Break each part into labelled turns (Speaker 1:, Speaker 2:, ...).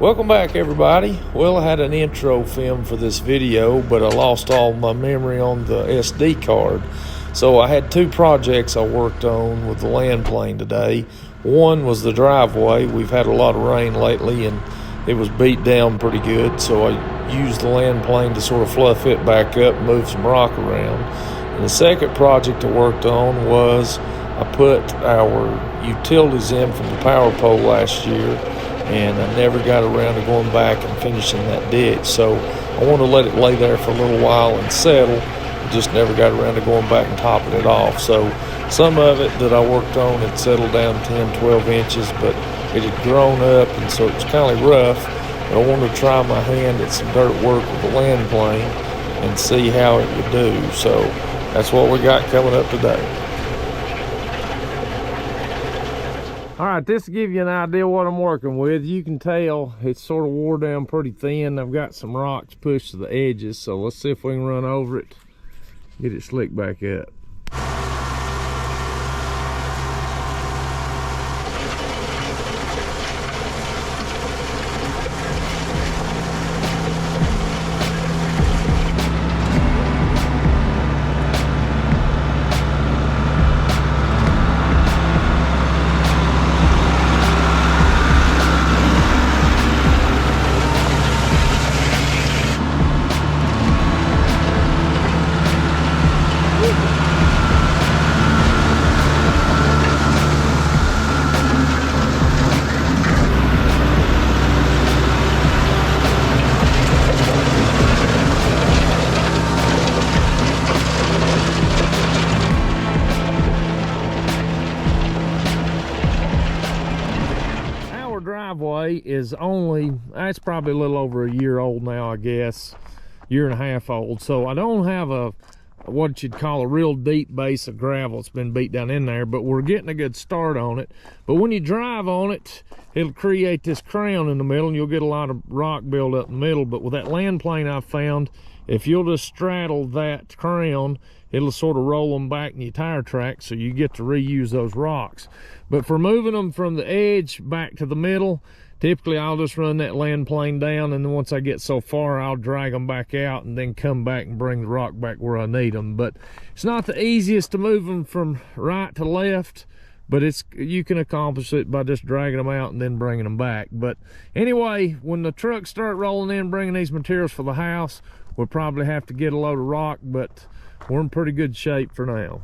Speaker 1: Welcome back, everybody. Well, I had an intro film for this video, but I lost all my memory on the SD card. So I had two projects I worked on with the land plane today. One was the driveway. We've had a lot of rain lately and it was beat down pretty good, so I used the land plane to sort of fluff it back up and move some rock around. And the second project I worked on was I put our utilities in from the power pole last year, and I never got around to going back and finishing that ditch. So I wanted to let it lay there for a little while and settle. Just never got around to going back and topping it off. So some of it that I worked on had settled down 10, 12 inches, but it had grown up, and so it was kind of rough. But I wanted to try my hand at some dirt work with the land plane and see how it would do. So that's what we got coming up today. All right, this will give you an idea what I'm working with. You can tell it's sort of wore down pretty thin. I've got some rocks pushed to the edges, so let's see if we can run over it, get it slicked back up. Driveway is only, it's probably a little over a year old now, I guess, year and a half old. So I don't have a what you'd call a real deep base of gravel. It's been beat down in there, but we're getting a good start on it. But when you drive on it, it'll create this crown in the middle, and you'll get a lot of rock build up in the middle. But with that land plane, I've found if you'll just straddle that crown, it'll sort of roll them back in your tire track, so you get to reuse those rocks. But for moving them from the edge back to the middle, typically I'll just run that land plane down, and then once I get so far, I'll drag them back out and then come back and bring the rock back where I need them. But it's not the easiest to move them from right to left, but you can accomplish it by just dragging them out and then bringing them back. But anyway, when the trucks start rolling in, bringing these materials for the house, we'll probably have to get a load of rock, but we're in pretty good shape for now.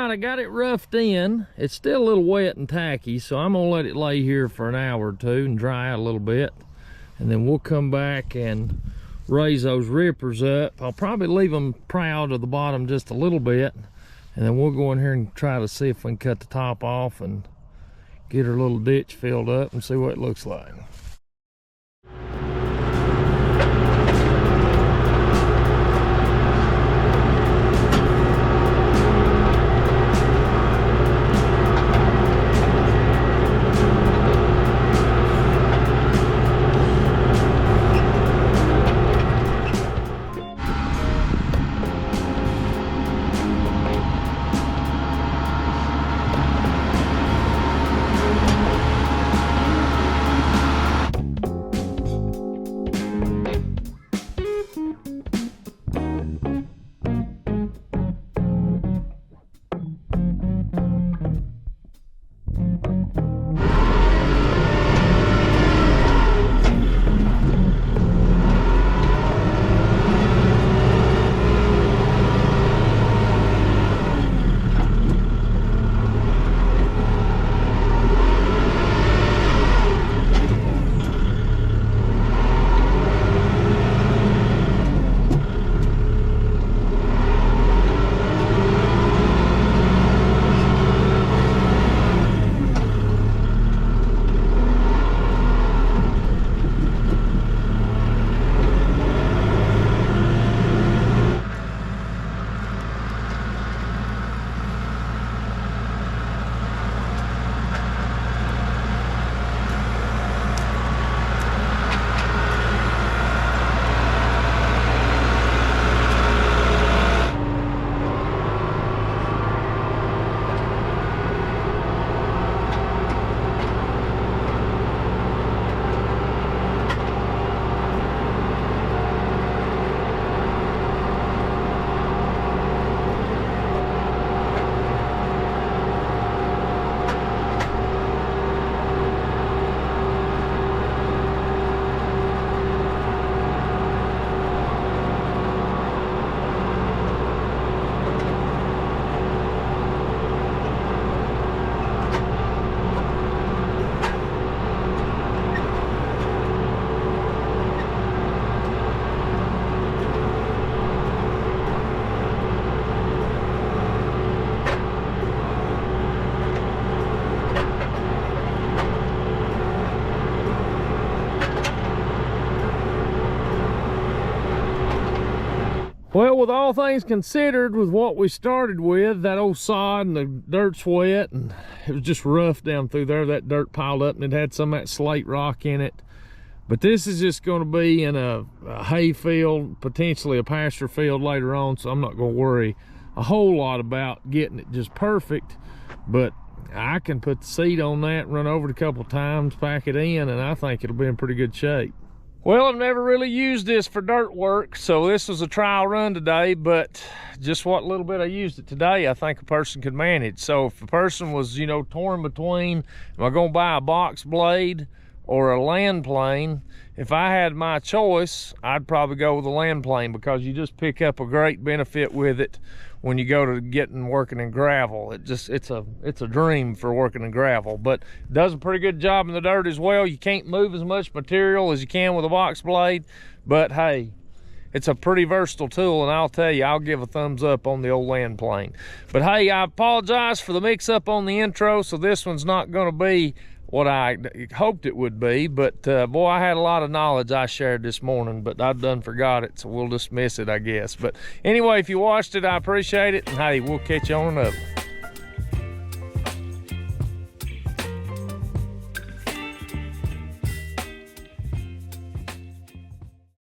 Speaker 1: right, I got it roughed in. It's still a little wet and tacky, so I'm gonna let it lay here for an hour or two and dry out a little bit. And then we'll come back and raise those rippers up. I'll probably leave them proud to the bottom just a little bit. And then we'll go in here and try to see if we can cut the top off and get her little ditch filled up and see what it looks like. Well, with all things considered, with what we started with, that old sod and the dirt's wet and it was just rough down through there, that dirt piled up and it had some of that slate rock in it. But this is just going to be in a hay field, potentially a pasture field later on, so I'm not going to worry a whole lot about getting it just perfect. But I can put the seat on that, run over it a couple times, pack it in, and I think it'll be in pretty good shape. Well, I've never really used this for dirt work, so this was a trial run today, but just what little bit I used it today, I think a person could manage. So if a person was, you know, torn between, am I going to buy a box blade or a land plane? If I had my choice, I'd probably go with a land plane because you just pick up a great benefit with it when you go to working in gravel. It's a dream for working in gravel, but it does a pretty good job in the dirt as well. You can't move as much material as you can with a box blade, but hey, it's a pretty versatile tool, and I'll tell you, I'll give a thumbs up on the old land plane. But hey, I apologize for the mix up on the intro, so this one's not going to be what I hoped it would be, but boy, I had a lot of knowledge I shared this morning, but I done forgot it, so we'll dismiss it, I guess. But anyway, if you watched it, I appreciate it, and hey, we'll catch you on another.